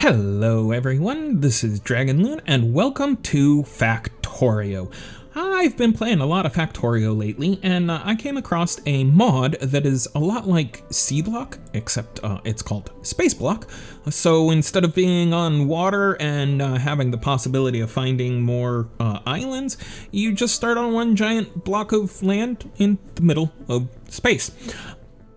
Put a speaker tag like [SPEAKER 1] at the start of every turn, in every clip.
[SPEAKER 1] Hello everyone, this is DragonLoon and welcome to Factorio. I've been playing a lot of Factorio lately and I came across a mod that is a lot like Seablock, except it's called Spaceblock. So instead of being on water and having the possibility of finding more islands, you just start on one giant block of land in the middle of space.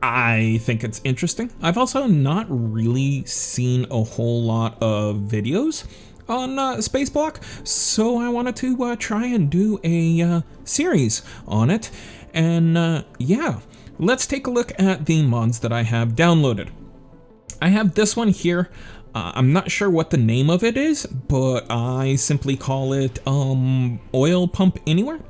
[SPEAKER 1] I think it's interesting. I've also not really seen a whole lot of videos on Spaceblock, so I wanted to try and do a series on it. And yeah, let's take a look at the mods that I have downloaded. I have this one here. I'm not sure what the name of it is, but I simply call it Oil Pump Anywhere.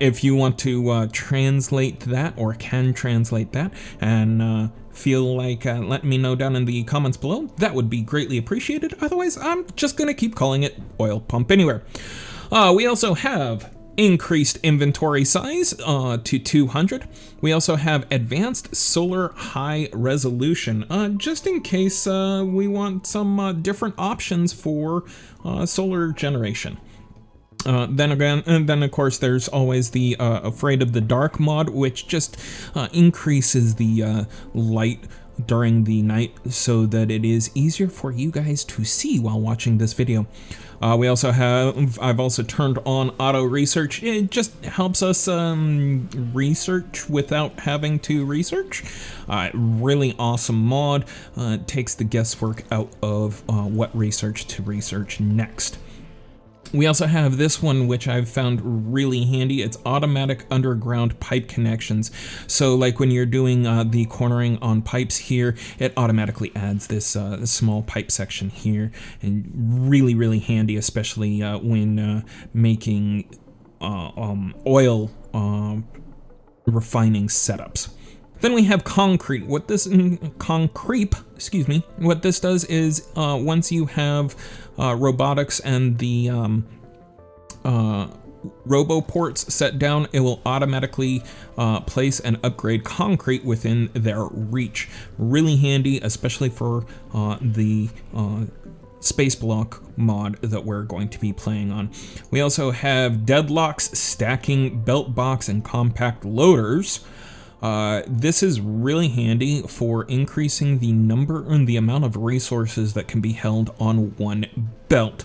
[SPEAKER 1] If you want to translate that or can translate that and feel like letting me know down in the comments below, that would be greatly appreciated. Otherwise, I'm just going to keep calling it Oil Pump Anywhere. We also have increased inventory size to 200. We also have advanced solar high resolution, just in case we want some different options for solar generation. Then of course there's always the Afraid of the Dark mod, which just increases the light during the night so that it is easier for you guys to see while watching this video. I've also turned on auto research. It just helps us research without having to research. Really awesome mod. Takes the guesswork out of what research to research next. We also have this one, which I've found really handy. It's automatic underground pipe connections. So like when you're doing the cornering on pipes here, it automatically adds this small pipe section here, and really handy, especially when making oil refining setups. Then we have concrete. What this does is once you have robotics and the roboports set down, it will automatically place and upgrade concrete within their reach. Really handy, especially for the Spaceblock mod that we're going to be playing on. We also have deadlocks, stacking, belt box, and compact loaders. This is really handy for increasing the number and the amount of resources that can be held on one belt.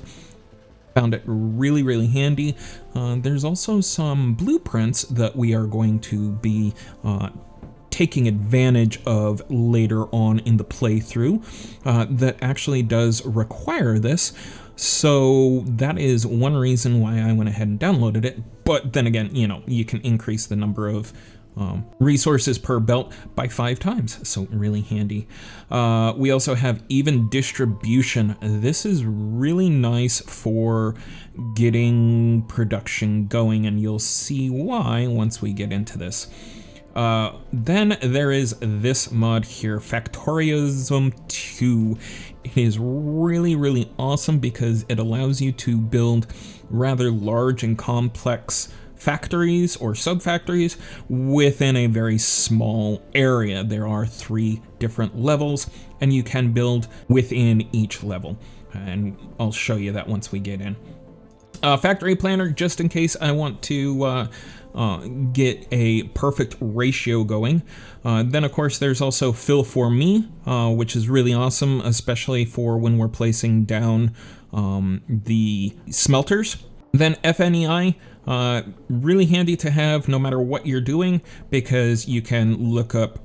[SPEAKER 1] Found it really handy. There's also some blueprints that we are going to be taking advantage of later on in the playthrough that actually does require this. So that is one reason why I went ahead and downloaded it. But then again, you can increase the number of resources per belt by 5 times, so really handy. We also have even distribution. This is really nice for getting production going, and you'll see why once we get into this. Then there is this mod here, Factorio 2. It is really awesome because it allows you to build rather large and complex factories or sub-factories within a very small area. There are 3 different levels and you can build within each level, and I'll show you that once we get in. Factory planner, just in case I want to get a perfect ratio going. Then of course there's also Fill for Me, which is really awesome, especially for when we're placing down the smelters. Then FNEI, really handy to have no matter what you're doing, because you can look up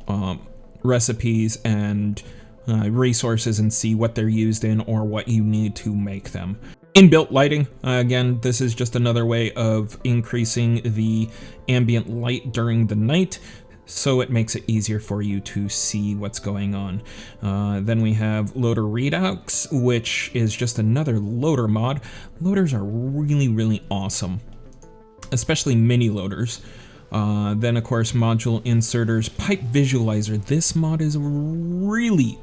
[SPEAKER 1] recipes and resources and see what they're used in or what you need to make them. Inbuilt lighting, again, this is just another way of increasing the ambient light during the night, so it makes it easier for you to see what's going on. Then we have loader redoubts, which is just another loader mod. Loaders are really awesome, especially mini loaders. Then of course module inserters, pipe visualizer. This mod is really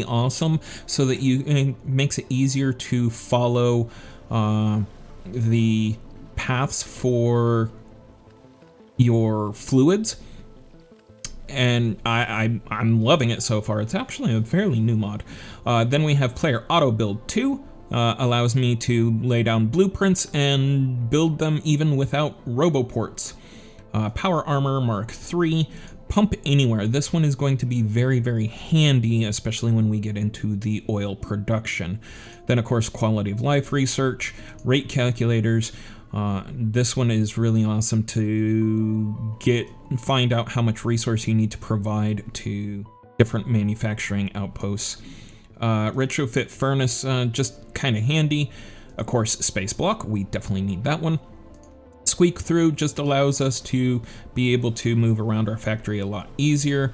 [SPEAKER 1] awesome, so that it makes it easier to follow the paths for your fluids. and I'm loving it so far. It's actually a fairly new mod. Then we have Player Auto Build 2. Allows me to lay down blueprints and build them even without roboports. Power Armor Mark III. Pump Anywhere. This one is going to be very, very handy, especially when we get into the oil production. Then, of course, Quality of Life Research, Rate Calculators. This one is really awesome to find out how much resource you need to provide to different manufacturing outposts. Retrofit Furnace, just kind of handy. Of course, Spaceblock, we definitely need that one. Squeak Through just allows us to be able to move around our factory a lot easier.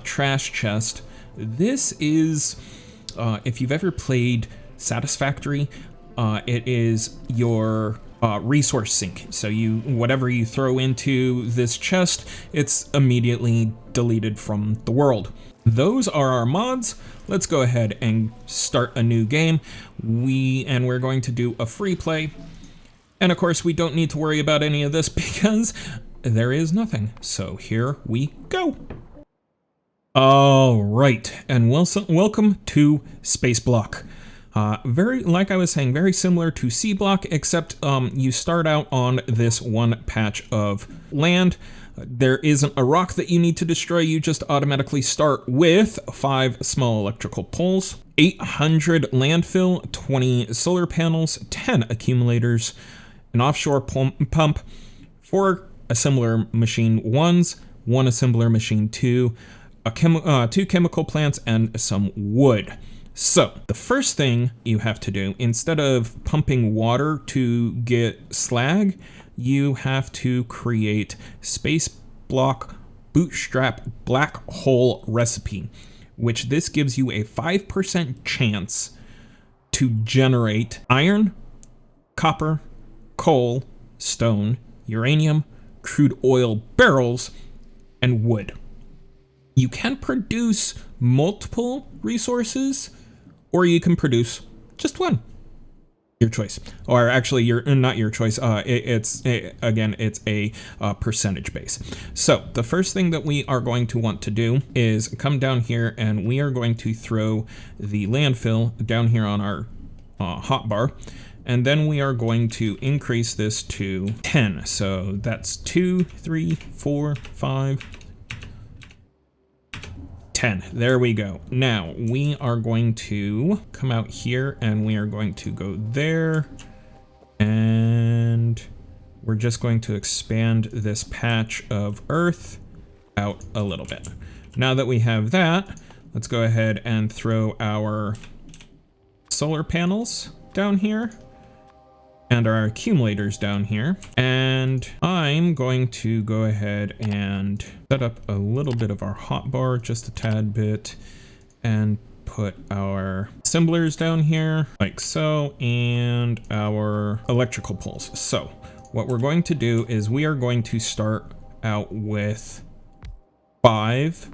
[SPEAKER 1] Trash Chest. This is, if you've ever played Satisfactory, it is your resource sink. So whatever you throw into this chest, it's immediately deleted from the world. Those are our mods. Let's go ahead and start a new game. We're going to do a free play. And of course, we don't need to worry about any of this because there is nothing. So here we go. All right, and welcome to Spaceblock. Like I was saying, very similar to C-Block, except you start out on this one patch of land. There isn't a rock that you need to destroy. You just automatically start with 5 small electrical poles, 800 landfill, 20 solar panels, 10 accumulators, an offshore pump, 4 assembler machine 1s, 1 assembler machine 2, 2 chemical plants, and some wood. So the first thing you have to do, instead of pumping water to get slag, you have to create Spaceblock Bootstrap Black Hole Recipe, which this gives you a 5% chance to generate iron, copper, coal, stone, uranium, crude oil barrels, and wood. You can produce multiple resources, or you can produce just one. Your choice. Or actually, not your choice. It's a percentage base. So the first thing that we are going to want to do is come down here, and we are going to throw the landfill down here on our hotbar. And then we are going to increase this to 10. So that's 2, 3, 4, 5, 10. There we go. Now we are going to come out here and we are going to go there. And we're just going to expand this patch of earth out a little bit. Now that we have that, let's go ahead and throw our solar panels down here and our accumulators down here. And I'm going to go ahead and set up a little bit of our hotbar, just a tad bit, and put our assemblers down here like so, and our electrical poles. So what we're going to do is we are going to start out with 5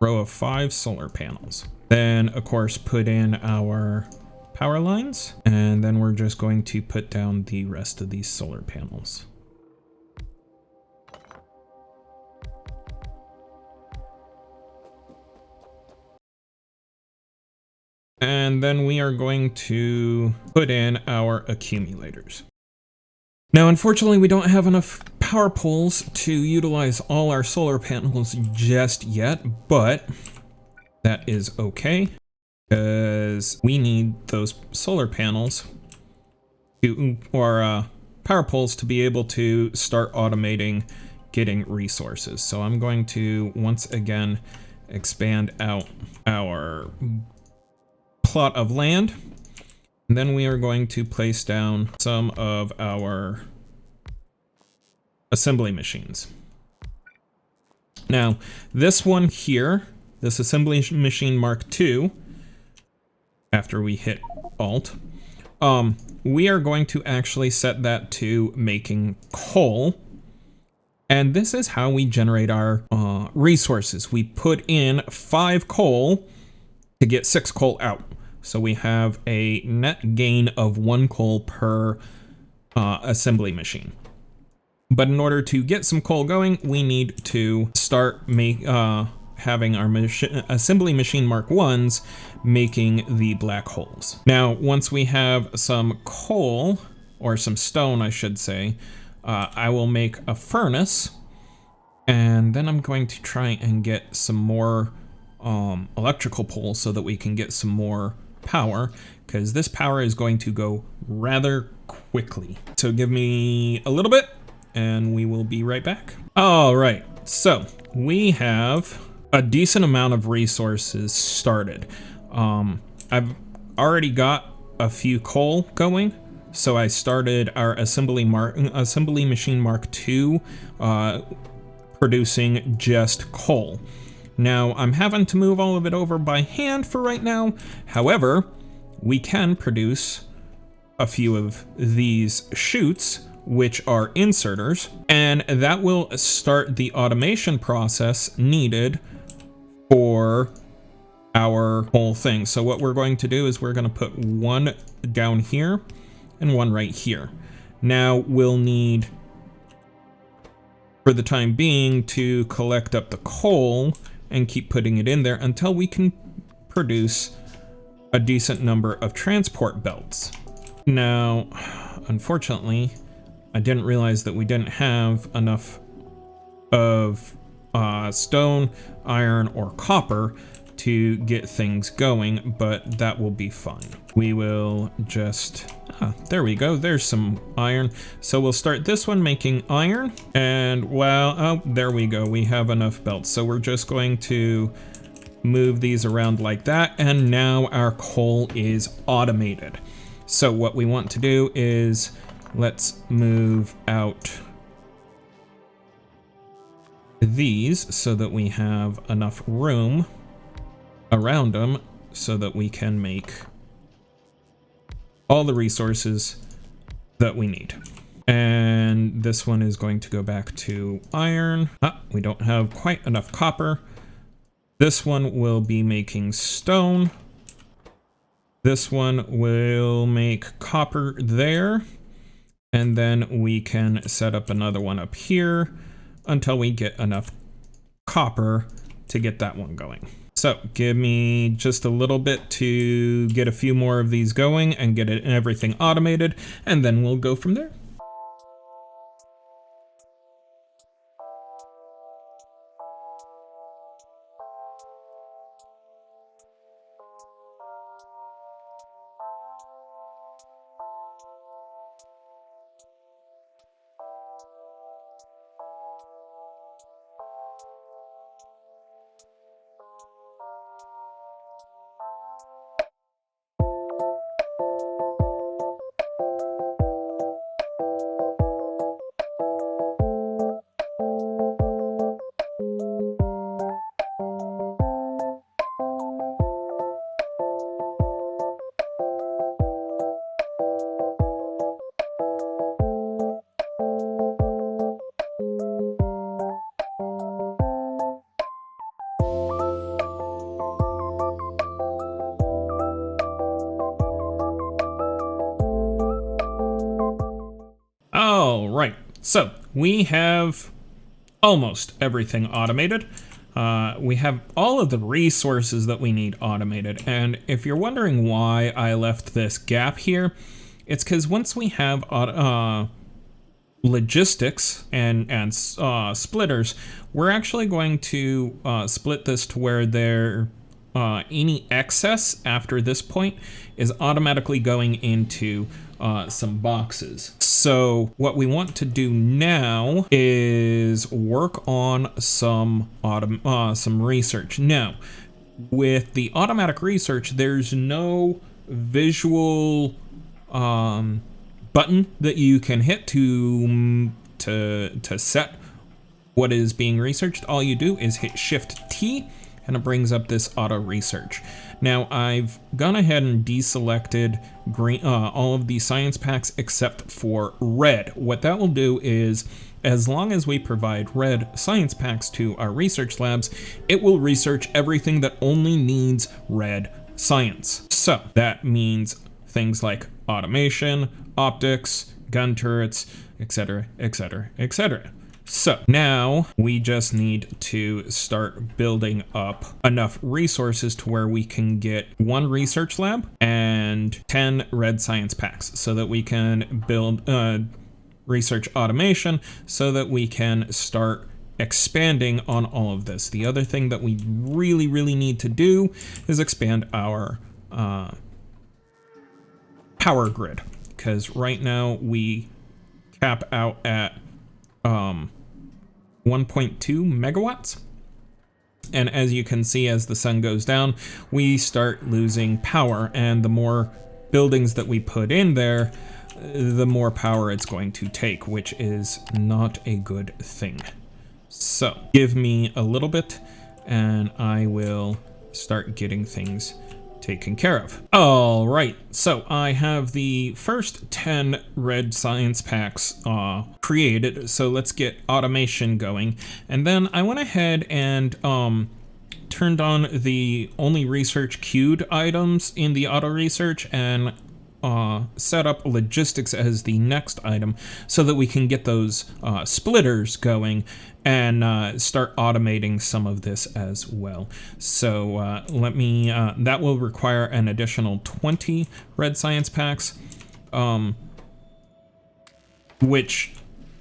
[SPEAKER 1] row of 5 solar panels. Then of course put in our power lines, and then we're just going to put down the rest of these solar panels. And then we are going to put in our accumulators. Now, unfortunately, we don't have enough power poles to utilize all our solar panels just yet, but that is okay, because we need those solar panels or power poles to be able to start automating getting resources. So I'm going to once again expand out our plot of land, and then we are going to place down some of our assembly machines. Now this one here, this assembly machine Mark II, after we hit Alt, we are going to actually set that to making coal. And this is how we generate our resources. We put in 5 coal to get 6 coal out. So we have a net gain of 1 coal per assembly machine. But in order to get some coal going, we need to start having our assembly machine Mark 1s making the black holes. Now, once we have some coal, or some stone, I should say, I will make a furnace, and then I'm going to try and get some more electrical poles so that we can get some more power, because this power is going to go rather quickly. So give me a little bit and we will be right back. All right, so we have a decent amount of resources started. I've already got a few coal going, so I started our assembly machine Mark II producing just coal. Now I'm having to move all of it over by hand for right now. However, we can produce a few of these chutes, which are inserters, and that will start the automation process needed for our whole thing. So what we're going to do is we're going to put one down here and one right here. Now we'll need, for the time being, to collect up the coal and keep putting it in there until we can produce a decent number of transport belts. Now, unfortunately, I didn't realize that we didn't have enough of stone, iron, or copper to get things going, but that will be fine. We will just, there we go, there's some iron. So we'll start this one making iron, and well, oh, there we go, we have enough belts. So we're just going to move these around like that, and now our coal is automated. So what we want to do is, let's move out these so that we have enough room around them so that we can make all the resources that we need. And this one is going to go back to iron. We don't have quite enough copper. This one will be making stone. This one will make copper there. And then we can set up another one up here until we get enough copper to get that one going. So give me just a little bit to get a few more of these going and get everything automated, and then we'll go from there. All right, so we have almost everything automated. We have all of the resources that we need automated. And if you're wondering why I left this gap here, it's because once we have logistics and splitters, we're actually going to split this to where any excess after this point is automatically going into some boxes. So what we want to do now is work on some research. Now, with the automatic research, there's no visual button that you can hit to set what is being researched. All you do is hit Shift T, and it brings up this auto research. Now I've gone ahead and deselected all of the science packs except for red. What that will do is, as long as we provide red science packs to our research labs, it will research everything that only needs red science. So that means things like automation, optics, gun turrets, etc., etc., etc. So now we just need to start building up enough resources to where we can get 1 research lab and 10 red science packs so that we can build research automation so that we can start expanding on all of this. The other thing that we really, really need to do is expand our power grid, because right now we cap out at 1.2 megawatts. And as you can see, as the sun goes down, we start losing power, and the more buildings that we put in there, the more power it's going to take, which is not a good thing. So give me a little bit and I will start getting things taken care of. All right, so I have the first 10 red science packs created, so let's get automation going. And then I went ahead and turned on the only research queued items in the auto research and set up logistics as the next item so that we can get those splitters going and start automating some of this as well. So let me, that will require an additional 20 red science packs, which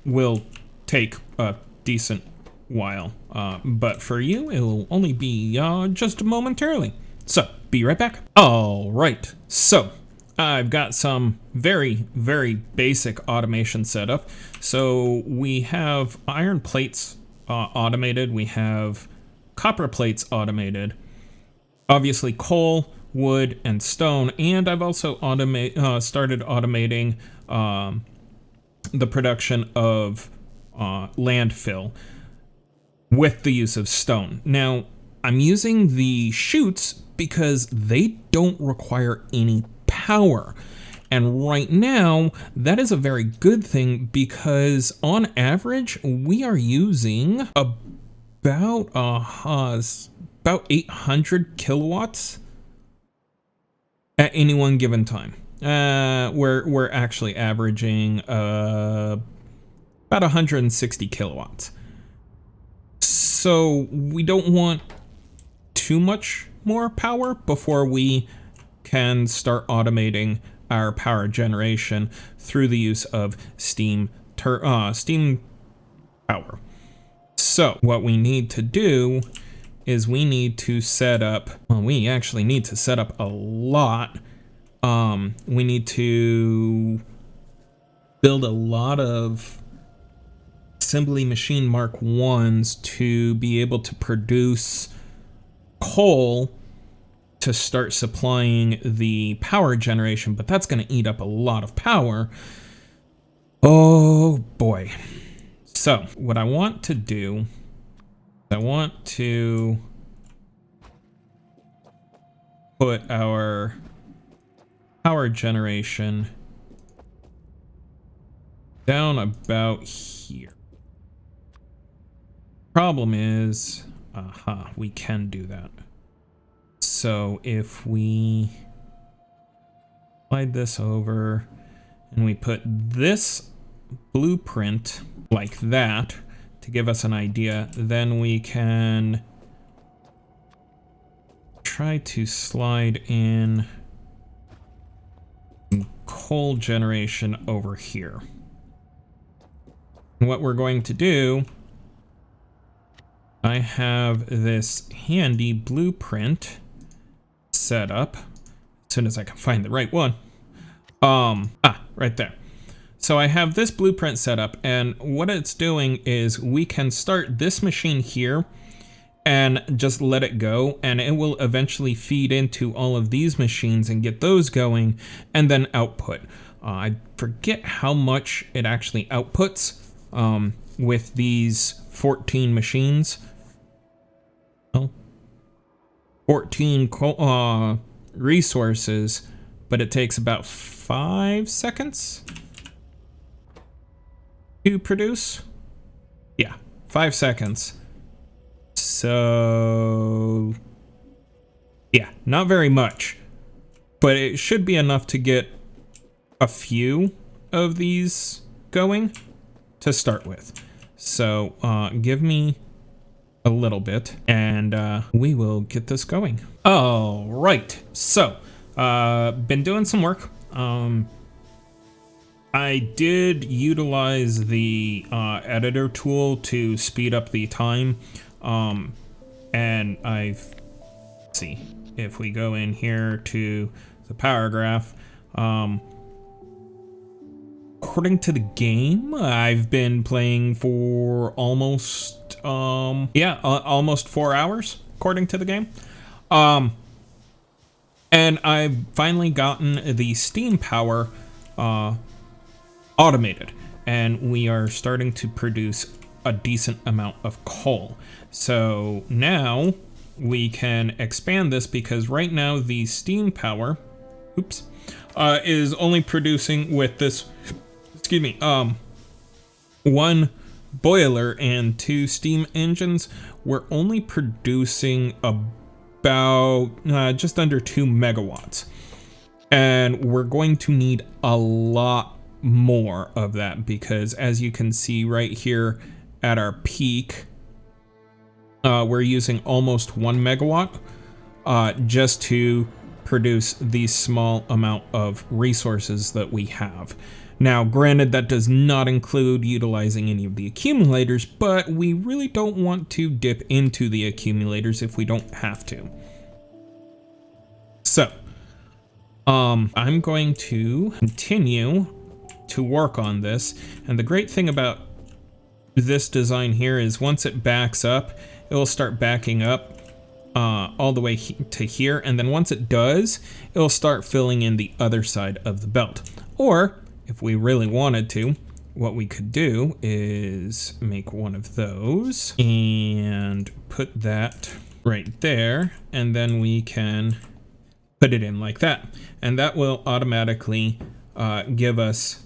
[SPEAKER 1] will take a decent while, but for you, it will only be just momentarily. So be right back. All right, so I've got some very, very basic automation set up. So we have iron plates automated. We have copper plates automated. Obviously coal, wood, and stone. And I've also started automating the production of landfill with the use of stone. Now, I'm using the chutes because they don't require any power. And right now, that is a very good thing because on average, we are using about 800 kilowatts at any one given time. We're actually averaging about 160 kilowatts. So we don't want too much more power before we can start automating our power generation through the use of steam power. So what we need to do is we need to set up, well, we actually need to set up a lot. We need to build a lot of assembly machine Mark 1s to be able to produce coal to start supplying the power generation, but that's going to eat up a lot of power. Oh boy. So what I want to do, I want to put our power generation down about here. Problem is, we can do that. So if we slide this over and we put this blueprint like that to give us an idea, then we can try to slide in coal generation over here. And what we're going to do, I have this handy blueprint set up as soon as I can find the right one. Right there. So I have this blueprint set up, and what it's doing is we can start this machine here and just let it go, and it will eventually feed into all of these machines and get those going and then output. I forget how much it actually outputs with these 14 machines. Well, 14 resources, but it takes about 5 seconds to produce. Yeah, 5 seconds. So yeah, not very much, but it should be enough to get a few of these going. to start with. So give me a little bit and we will get this going. All right, so been doing some work. I did utilize the editor tool to speed up the time, and let's see if we go in here to the paragraph. According to the game, I've been playing for almost almost 4 hours according to the game. And I've finally gotten the steam power automated, and we are starting to produce a decent amount of coal. So now we can expand this, because right now the steam power is only producing with this, one boiler and 2 steam engines. We're only producing about just under 2 megawatts, and we're going to need a lot more of that, because as you can see right here at our peak, we're using almost 1 megawatt just to produce the small amount of resources that we have. Now, granted, that does not include utilizing any of the accumulators, but we really don't want to dip into the accumulators if we don't have to. So I'm going to continue to work on this, and the great thing about this design here is once it backs up, it will start backing up all the way to here, and then once it does, it will start filling in the other side of the belt. Or if we really wanted to, what we could do is make one of those and put that right there, and then we can put it in like that, and that will automatically give us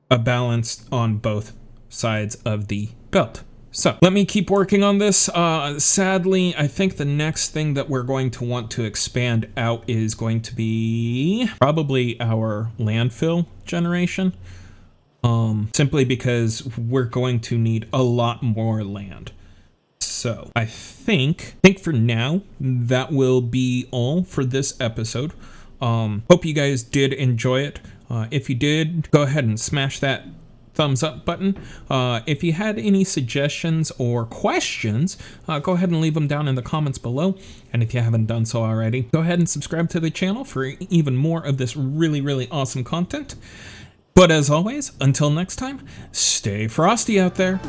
[SPEAKER 1] a balance on both sides of the belt. So let me keep working on this. Sadly, I think the next thing that we're going to want to expand out is going to be probably our landfill generation, simply because we're going to need a lot more land. So I think for now that will be all for this episode. Hope you guys did enjoy it. If you did, go ahead and smash that thumbs up button. If you had any suggestions or questions, go ahead and leave them down in the comments below. And if you haven't done so already, go ahead and subscribe to the channel for even more of this really, really awesome content. But as always, until next time, stay frosty out there.